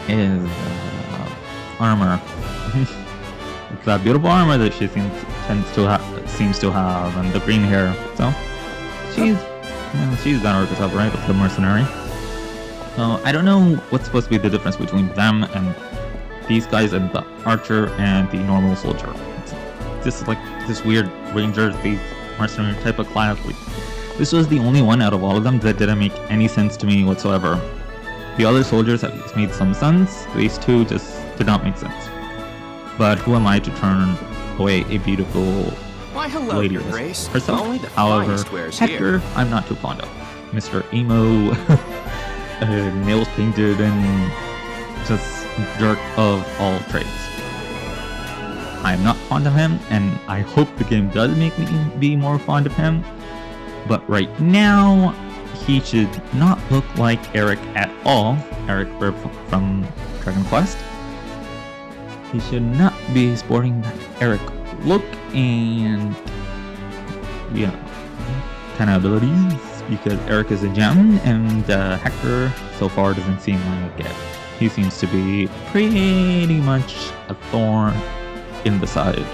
is armor. It's that beautiful armor that she seems to have, and the green hair. So she's done herself right with the mercenary. So I don't know what's supposed to be the difference between them and these guys and the archer and the normal soldier. It's just like this weird ranger, the mercenary type of class. This was the only one out of all of them that didn't make any sense to me whatsoever. The other soldiers at least made some sense. These two just did not make sense. But who am I to turn away a beautiful Why, hello, lady Your Grace. herself? Only the However, finest wares Hector, here. I'm not too fond of. Mr. Emo, nails painted, and just jerk of all trades. I'm not fond of him, and I hope the game does make me be more fond of him. But right now, he should not look like Eric at all. Eric from Dragon Quest. He should not be sporting that Eric look and, you know, kind of abilities, because Eric is a gem and Hector so far doesn't seem like it. He seems to be pretty much a thorn in the side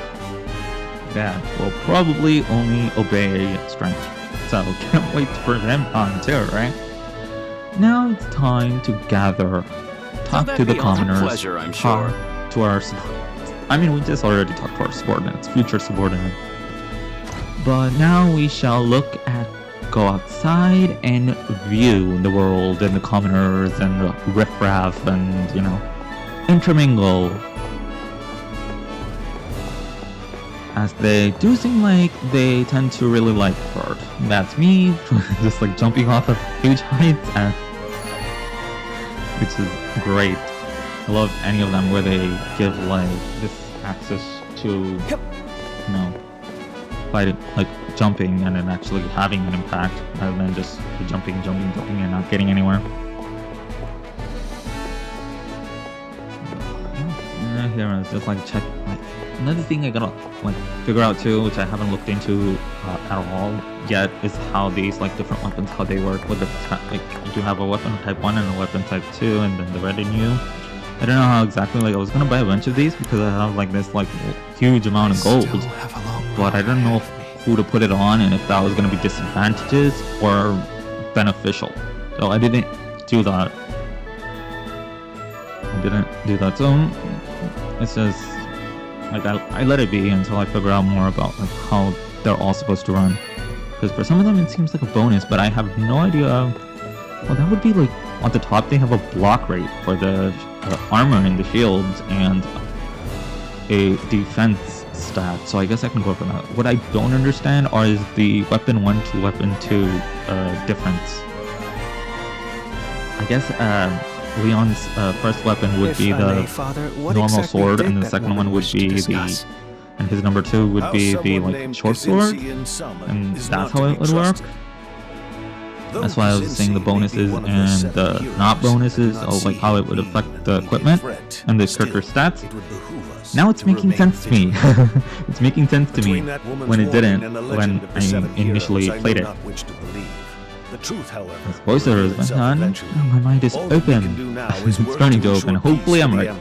that will probably only obey strength. So can't wait for them on too, right? Now it's time to gather, talk to the commoners, pleasure, I'm sure. talk to our subordinates. I mean, we just already talked to our subordinates, future subordinates. But now we shall go outside and view the world and the commoners and the riffraff and, you know, intermingle. As they do seem like they tend to really like Bird. That's me, just like jumping off of huge heights, and which is great. I love any of them where they give like this access to, you know, fighting, like jumping and then actually having an impact rather than just jumping and not getting anywhere. Here is just like check. Like, another thing I gotta like figure out too, which I haven't looked into at all yet, is how these like different weapons, how they work with the like you do have a weapon type 1 and a weapon type 2, and then the retinue. I don't know how exactly. Like I was gonna buy a bunch of these because I have like this like huge amount of gold, but I don't know who to put it on and if that was gonna be disadvantages or beneficial. So I didn't do that. So it's just like I let it be until I figure out more about like how they're all supposed to run. Because for some of them it seems like a bonus, but I have no idea. Well, that would be like on the top they have a block rate for the armor and the shields and a defense stat. So I guess I can go for that. What I don't understand is the weapon 1 to weapon 2 difference. I guess Leon's first weapon would be the normal sword, and the second one would be the, and his number 2 would be the like short sword, and that's how it would work. That's why I was saying the bonuses and the not bonuses, or like how it would affect the equipment and the character stats. Now it's making sense to me. It's making sense to me when it didn't when I initially played it. This voiceover has been done. My mind is open. It's starting to open. Hopefully I'm right.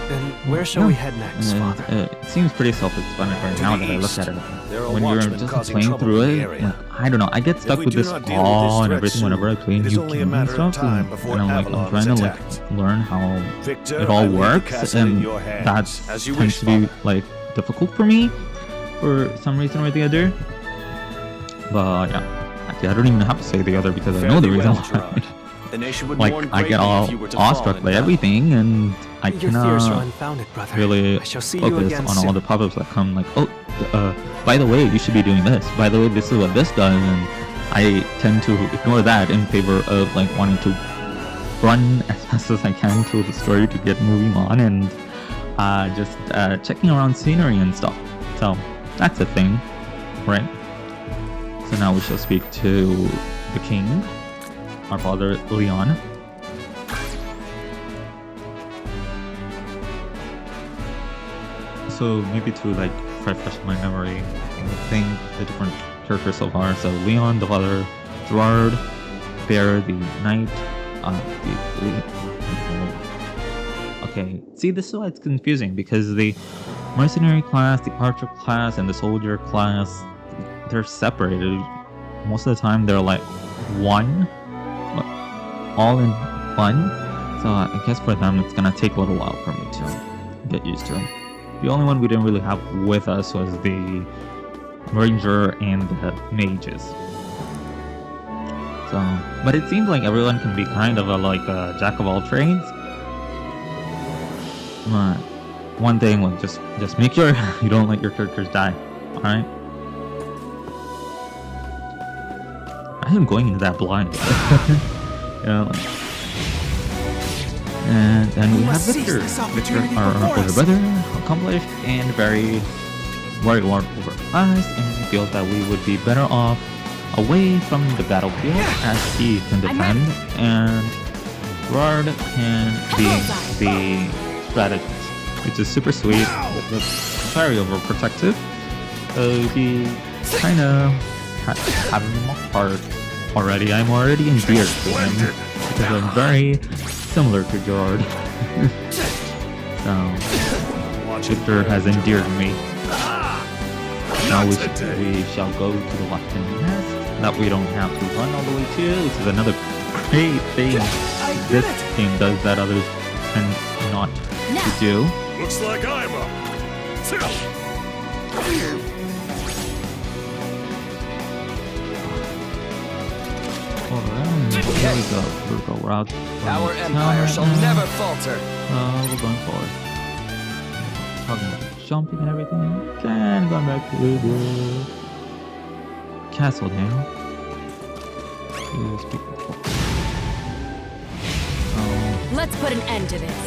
Then where shall we head next, Father? It seems pretty self-explanatory now that I look at it. When you're just playing through it, like, I don't know, I get stuck with this awe and everything whenever I play new games and stuff, and I'm trying to like learn how it all works, and that tends to be like difficult for me for some reason or the other. But yeah, actually I don't even have to say the other because I know the reason why. Like I get all awestruck by everything, and I cannot really focus on all the pop-ups that come like, oh, by the way, you should be doing this. By the way, this is what this does, and I tend to ignore that in favor of like wanting to run as fast as I can through the story to get moving on, and just checking around scenery and stuff. So that's a thing, right? So now we shall speak to the king, our father Leon. So maybe to like refresh my memory, I think the different characters so far. So Leon, the father, Gerard, Bear, the knight, Okay, see, this is why it's confusing, because the mercenary class, the archer class, and the soldier class, they're separated. Most of the time, they're like one, all in one. So I guess for them, it's gonna take a little while for me to get used to. The only one we didn't really have with us was the ranger and the mages. So, but it seems like everyone can be kind of a jack of all trades. But one thing, like just make sure you don't let your characters die. All right. I am going into that blind. Yeah. And then we have Victor. Victor, our older brother, accomplished and very worried over us, and he feels that we would be better off away from the battlefield as he can defend, and Gerard can be the strategist, which is super sweet, but very overprotective. So he kind of have him in my heart already. I'm already endeared to him because I'm very similar to Gerard. So Victor has endeared me. Now we shall go to the Watson Nest that we don't have to run all the way to, which is another great thing this game does that others tend not to do. Looks like I'm up. Alright, here we go. We're out. Our empire shall never falter. We're going forward. Talking about jumping and everything. And going back to the castle now. Let's put an end to this.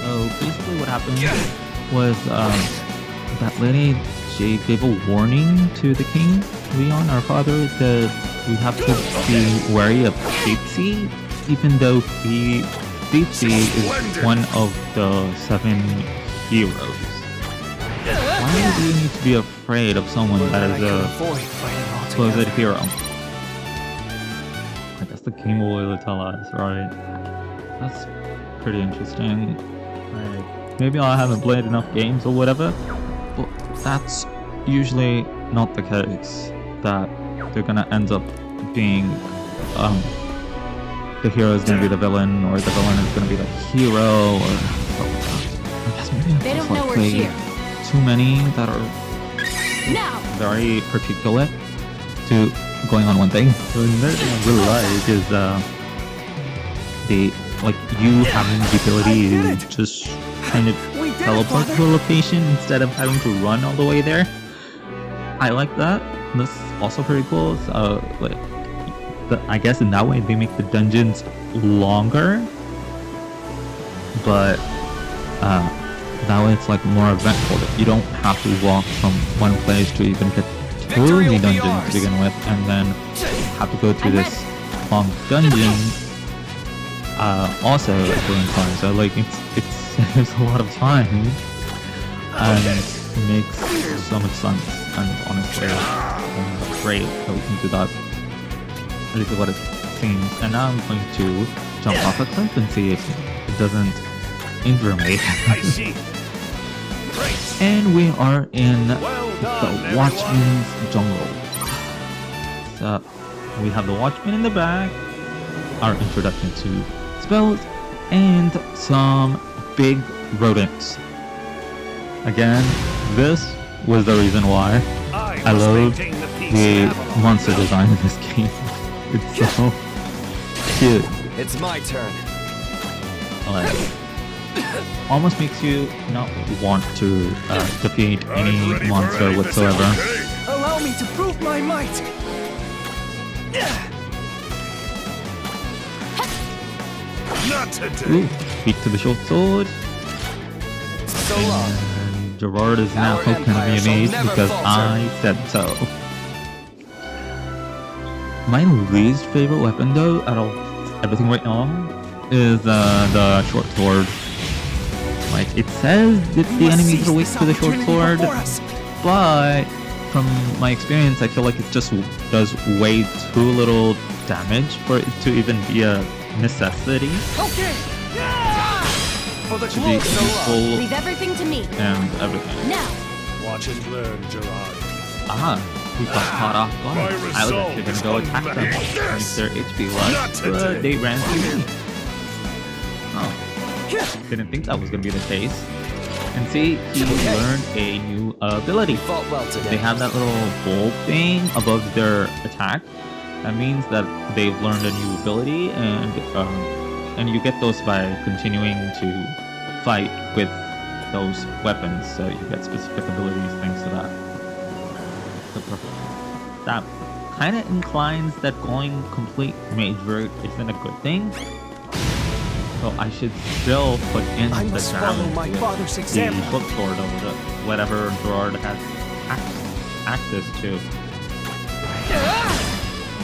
So basically what happened was that lady, she gave a warning to the king, Leon, our father, that we have to be wary of Fitzy, even though Fitzy is one of the 7 heroes. Why do you need to be afraid of someone that is a supposed hero? I guess the king will really tell us, right? That's pretty interesting. Like, maybe I haven't played enough games or whatever, but that's usually not the case. That they're gonna end up being the hero is gonna be the villain, or the villain is gonna be the hero, or stuff like that. I guess maybe They don't know we're here. too many that are Now. very particular to going on one thing. So another thing I really like is you having the ability to just kind of teleport to a location instead of having to run all the way there. I like that. That's also pretty cool. So I guess in that way they make the dungeons longer, but that way it's like more eventful. You don't have to walk from one place to even get to the dungeon to begin with, and then have to go through this long dungeon. Also during time, so like it saves a lot of time and it makes so much sense. And honestly, great that we can do that. At least what it seems. And now I'm going to jump off a cliff and see if it doesn't injure me. I see. And we are in the Watchman's Jungle. So we have the Watchman in the back, our introduction to spells, and some big rodents. Again, this was the reason why I love the monster design in this game. It's so cute. It's my turn. Like, almost makes you not want to defeat any monster whatsoever. Allow me to prove my might. Not today. Ooh, speak to the short sword. So long. And Gerard is now Our poking empire me shall amazed never because falter. I said so. My least favorite weapon, though, out of everything right now, is the short sword. Like, it says that the enemies are weak to the short sword, but from my experience, I feel like it just does way too little damage for it to even be a necessity Okay. For the to be useful Leave everything to me. and everything. Now. Watch and learn, Gerard. We got caught off guard. I was actually gonna go attack them and use their HP less, but they ran through me. Oh, didn't think that was gonna be the case. And see, he learned a new ability. Fought well today. They have that little bolt thing above their attack. That means that they've learned a new ability, and you get those by continuing to fight with those weapons. So you get specific abilities thanks to that. That kind of inclines that going complete mage route isn't a good thing. So I should still put in I the must follow damage my with father's the example. book sword or whatever Gerard has access to.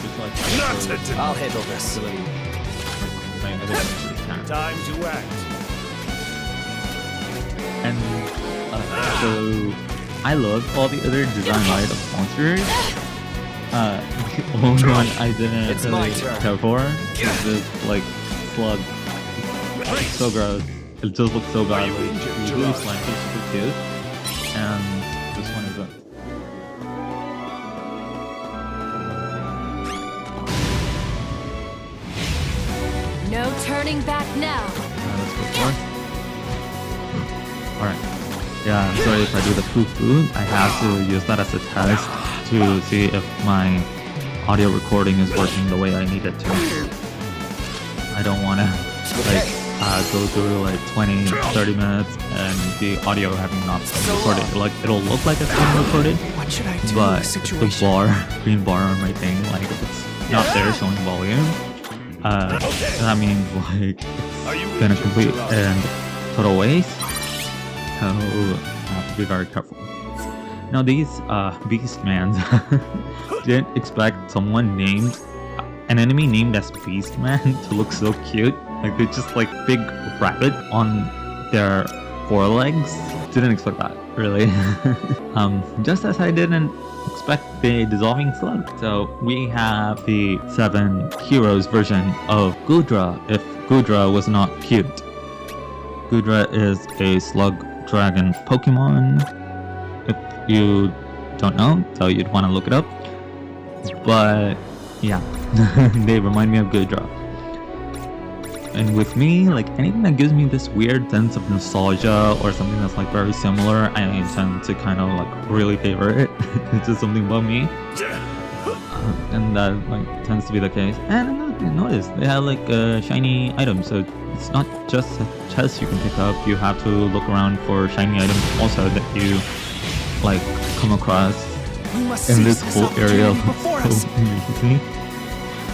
Just like Not today. I'll handle this. Time to act. And so I love all the other design light of monsters. The only one I didn't It's my really turn. care for is this like slug. So gross. It just looks so bad. Like, usually slime looks super cute, and this one isn't. No turning back now. Let's go forth. Alright. Yeah, I'm sorry if I do the poo-poo. I have to use that as a test to see if my audio recording is working the way I need it to. I don't want to like go through like 20, 30 minutes and the audio having not been recorded. Like, it'll look like it's been recorded, What should I do in but this the situation? green bar on my thing, like if it's not there showing volume, that means like it's been a complete and total waste. So I have to be very careful. Now these Beastmans didn't expect an enemy named as Beastman to look so cute. Like they're just like big rabbit on their forelegs. Didn't expect that, really. Just as I didn't expect the dissolving slug. So we have the 7 heroes version of Gudra if Gudra was not cute. Gudra is a slug dragon Pokemon. If you don't know, so you'd want to look it up. But yeah, they remind me of Gudra. And with me, like anything that gives me this weird sense of nostalgia or something that's like very similar, I tend to kind of like really favor it. It's just something about me. And that like tends to be the case. And another thing, notice they have like shiny items, so it's not just a chest you can pick up. You have to look around for shiny items also that you like come across We must in seize this whole area. opportunity before us. So amazing.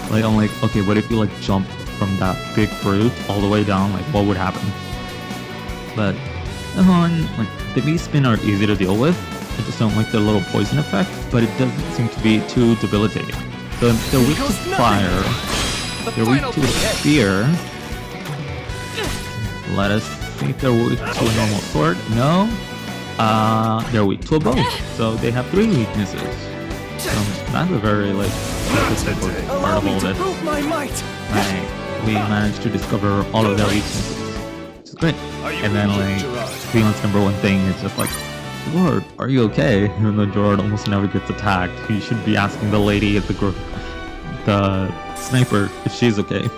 Like I'm like, okay, what if you like jump from that big fruit all the way down? Like what would happen? But like the Beastmen are easy to deal with. I just don't like their little poison effect, but it doesn't seem to be too debilitating. So they're weak to fire, they're weak to spear. Let us see if they're weak to a normal sword. No. They're weak to a bow. So they have 3 weaknesses. That's a very like interesting part Allow of me all to this. prove my might. Like, we managed to discover all of their weaknesses, which is great. And then like Leon's #1 thing is just like, Gerard, are you okay? Even though Gerard almost never gets attacked, he should be asking the lady at the sniper if she's okay.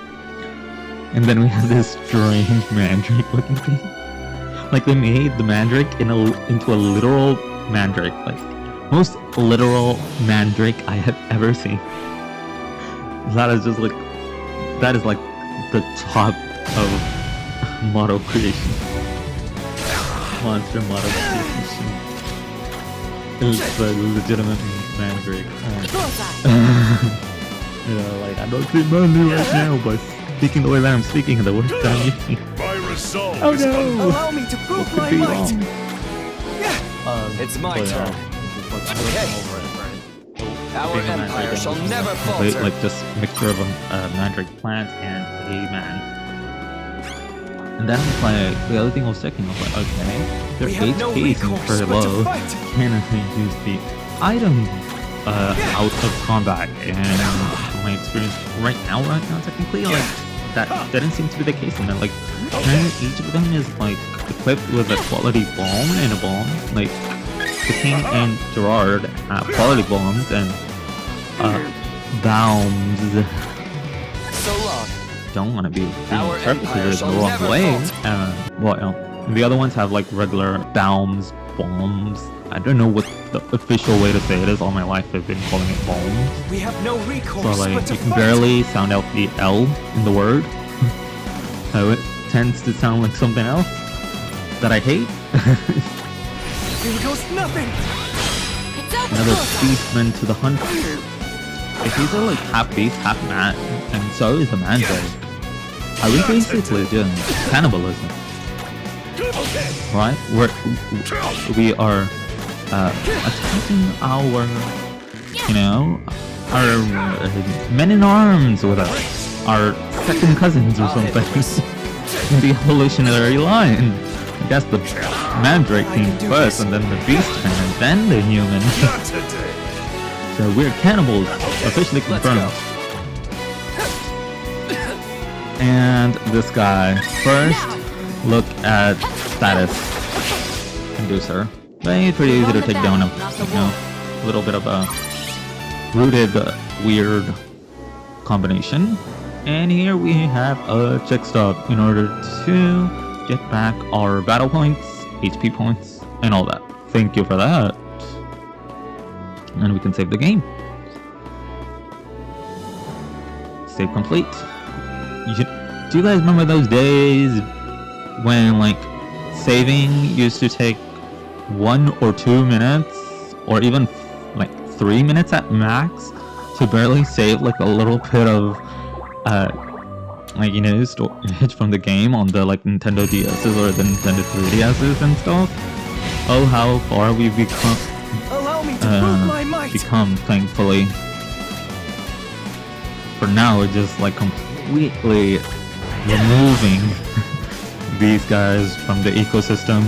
And then we have this strange mandrake looking thing. Like they made the mandrake into a literal mandrake, like most literal mandrake I have ever seen. That is just like the top of model creation. Monster model creation. It's a legitimate mandrake. You know, like I don't see money right now, but speaking the way that I'm speaking, the words that I'm using. My resolve Oh is no! Allow me to prove Could my be might. wrong. It's my But, turn. Okay. Our empire shall never Complete, falter. like just mixture of a mandrake plant and a man. And then it's like the other thing I was checking, I was like, okay, their We have no HP seems recourse pretty but to low. fight. Can I use the item out of combat, and my experience right now, technically, like that didn't seem to be the case. And then like each of them is like equipped with a quality bomb and a bomb. Like the King and Gerard have quality bombs and bombs. So long. Don't want to be Our empire interpreted the shall wrong never way. falter. The other ones have like regular bombs. I don't know what the official way to say it is. All my life I've been calling it bombs. We have no recourse So like but to you can fight. barely sound out the L in the word. So it tends to sound like something else that I hate. Here goes nothing. It's over. Another beastman to the hunt. He's a like half beast, half man, and so is the mandrake. Are we basically doing cannibalism? Right? We are attacking our, our men-in-arms with us, our second cousins or something in the evolutionary line. I guess the mandrake came first, and then the beastman, and then the human. Not today. So we're cannibals, officially confirmed. And this guy. First, look at status inducer. Pretty easy to take down a little bit of a rooted, weird combination. And here we have a check stop in order to get back our battle points, HP points, and all that. Thank you for that. And we can save the game. Save complete. Do you guys remember those days when like saving used to take 1 or 2 minutes, or even like 3 minutes at max, to barely save like a little bit of storage from the game on the like Nintendo DS's or the Nintendo 3DS's and stuff? Oh, how far we've become. Allow me to prove my might. Thankfully. For now, we're just like completely removing these guys from the ecosystem.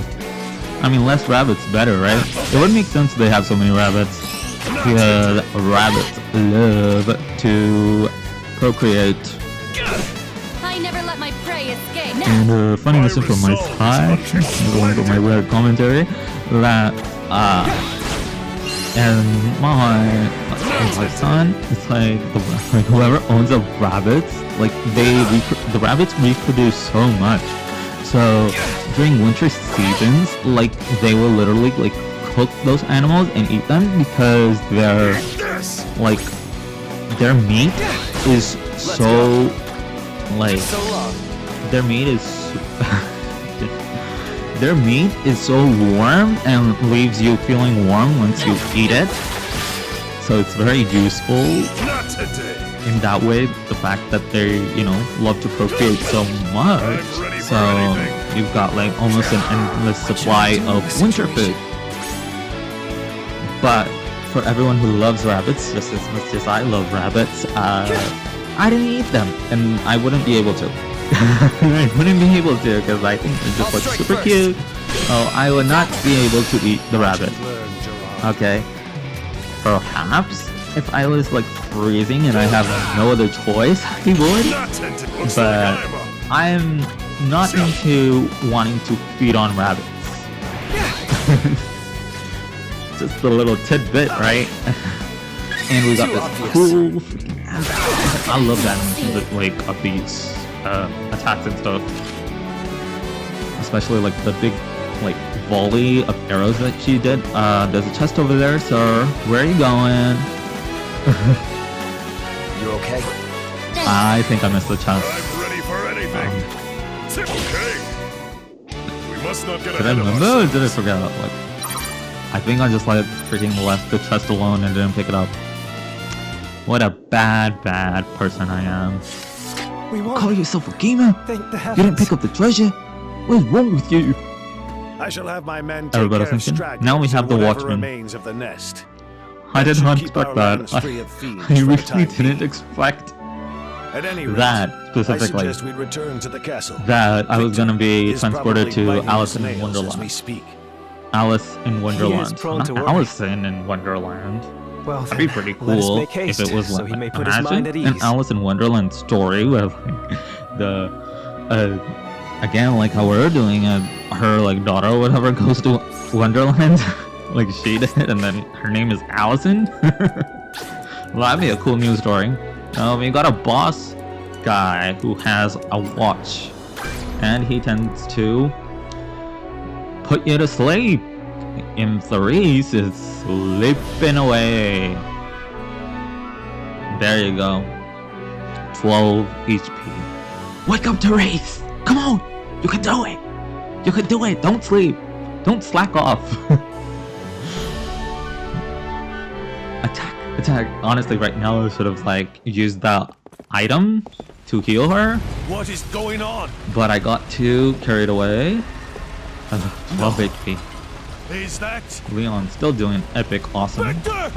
I mean, less rabbits better, right? It would make sense they have so many rabbits, because rabbits love to procreate. I never let my prey escape. And funny message from my side, going to my weird commentary, that and my son, it's like whoever owns the rabbits, like the rabbits reproduce so much. So during winter seasons, like they will literally like cook those animals and eat them, because their meat is so like So long. their meat is so warm and leaves you feeling warm once you eat it. So it's very useful Not today. in that way, the fact that they, love to procreate so much. So you've got like almost an endless supply of winter food. But for everyone who loves rabbits, just as much as I love rabbits, I didn't eat them, and I wouldn't be able to. I wouldn't be able to, because I think they just look super cute. So I would not be able to eat the rabbit. Learn, Gerard. Okay. Perhaps if I was like freezing and I have no other choice, I would. Not today. Looks But like I'm not into wanting to feed on rabbits. Just a little tidbit, right? And we got this cool freaking I love that like of these attacks and stuff. Especially like the big like volley of arrows that she did. There's a chest over there, sir. Where are you going? You okay? I think I missed the chest. I'm ready for anything. Okay. We must not get Did I ahead of remember or ourselves. did I forget? Like, I think I just like freaking left the chest alone and didn't pick it up. What a bad person I am. We won't. Call yourself a gamer? Thank the You heavens. didn't pick up the treasure? What is wrong with you? I shall have my men take Everybody care of thinking? stragglers Now we have and the whatever watchman. remains of the nest. I did should not keep expect our that. lands free of fiends I for the really time didn't being. expect At any rate, that I specifically. suggest we return to the castle. That I was gonna be Is transported probably to biting Alice in snails as we Wonderland. speak. Alice in He is Wonderland. prone Not to worry. Allison in Wonderland. Well, That'd be then, pretty let us cool make haste, if it was so like, he may put his imagine mind at an ease. Alice in Wonderland story where like the again like how we're doing it, her like daughter or whatever goes to Wonderland like she did, and then her name is Allison. Well, that'd be a cool news story. We got a boss guy who has a watch, and he tends to put you to sleep. In Therese is sleeping away. There you go. 12 HP. Wake up, Therese! Come on! You can do it! You can do it! Don't sleep! Don't slack off! Attack. Honestly, right now I should have like used the item to heal her, What is going on? but I got too carried away. 12 HP. Is that Leon still doing epic awesome. Victor?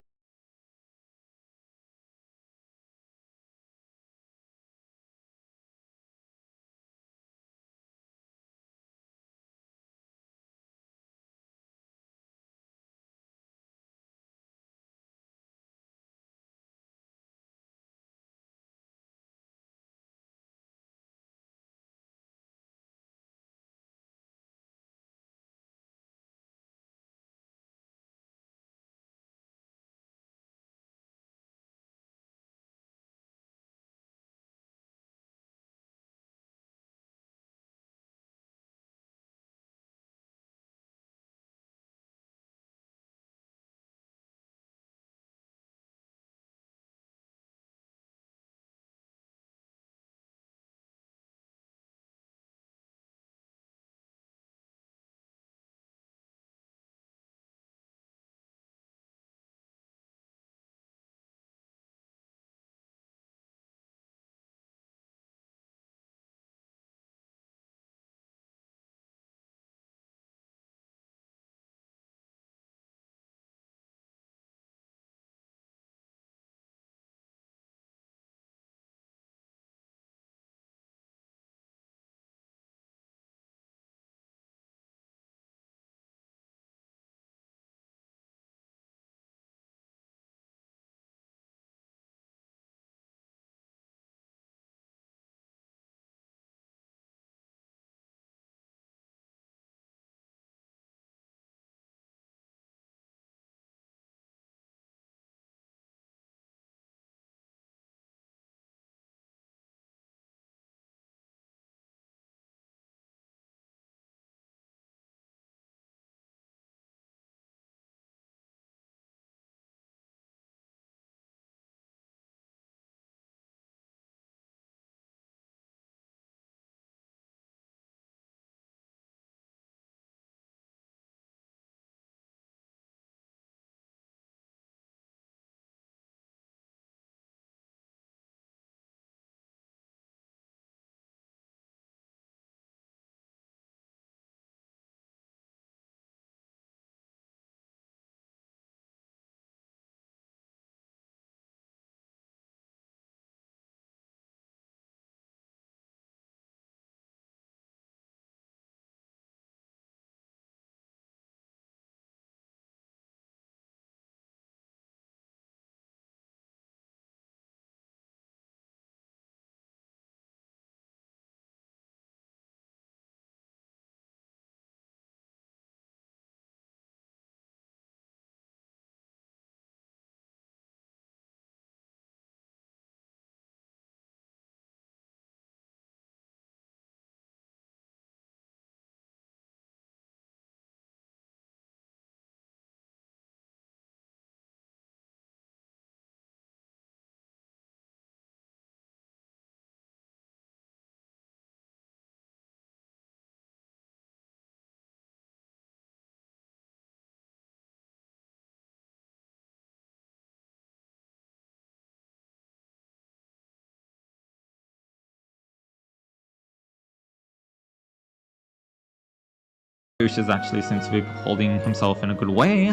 Lucius actually seems to be holding himself in a good way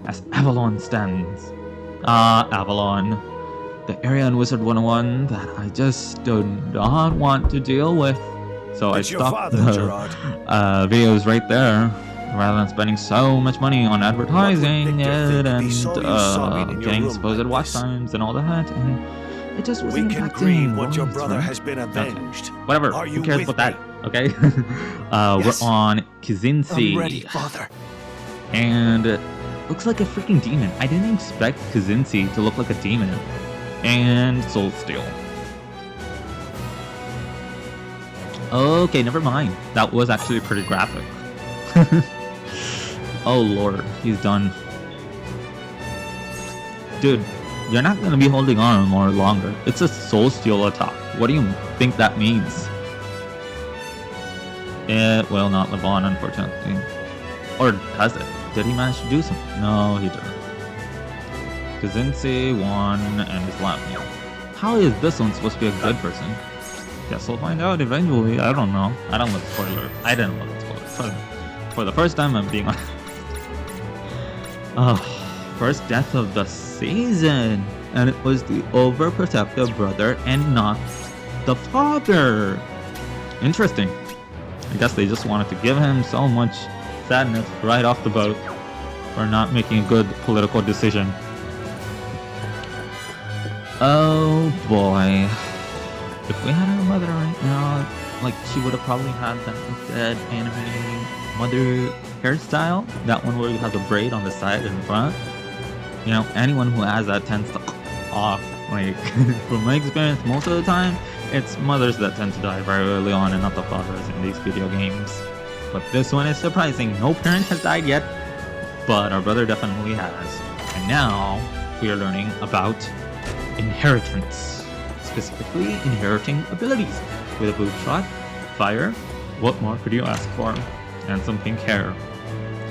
as Avalon stands. Avalon. The area in Wizard 101 that I just do not want to deal with. So It's I your stopped father, the Gerard. videos right there. rather than spending so much money on advertising Victor think it if he saw you sobbing in and your getting room supposed like watch this? times and all that, and it just We wasn't can impacting grieve what your Romance, brother right? has been avenged. Whatever, Are who you cares with about that, okay? Yes. We're on I'm Kazinsi, ready, Father. and it looks like a freaking demon. I didn't expect Kazinsi to look like a demon, and Soul Steel. Okay, never mind. That was actually pretty graphic. Oh lord, he's done. Dude, you're not gonna be holding on more longer. It's a Soul Steel attack. What do you think that means? It will not live on, unfortunately. Or does it? Did he manage to do something? No, he didn't. Kazinsi won and is laughing. How is this one supposed to be a good person? Guess we'll find out eventually. I don't know. I don't look spoiler. I didn't look at spoilers. For the first time, I'm being honest. Oh, first death of the season. And it was the overprotective brother and not the father. Interesting. I guess they just wanted to give him so much sadness right off the boat for not making a good political decision. Oh boy. If we had our mother right now, like she would have probably had that dead anime mother hairstyle. That one where you have the braid on the side and front. You know, anyone who has that tends to off. Like, from my experience, most of the time, it's mothers that tend to die very early on and not the fathers in these video games. But this one is surprising. No parent has died yet, but our brother definitely has. And now, we are learning about inheritance. Specifically, inheriting abilities. With a boot shot, fire, what more could you ask for? And some pink hair.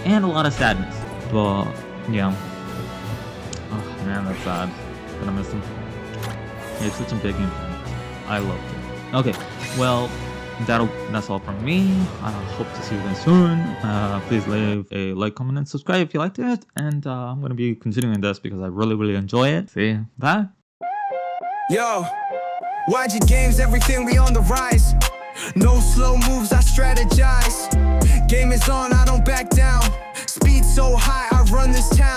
And a lot of sadness. But, yeah. Oh man, that's sad. Gonna miss him. It's such a big impact. I loved it. Okay, well, that's all from me. I hope to see you guys soon. Please leave a like, comment, and subscribe if you liked it. And I'm gonna be continuing this because I really enjoy it. See, bye. Yo, YG Games, everything we on the rise. No slow moves, I strategize. Game is on, I don't back down. Speed so high, I run this town.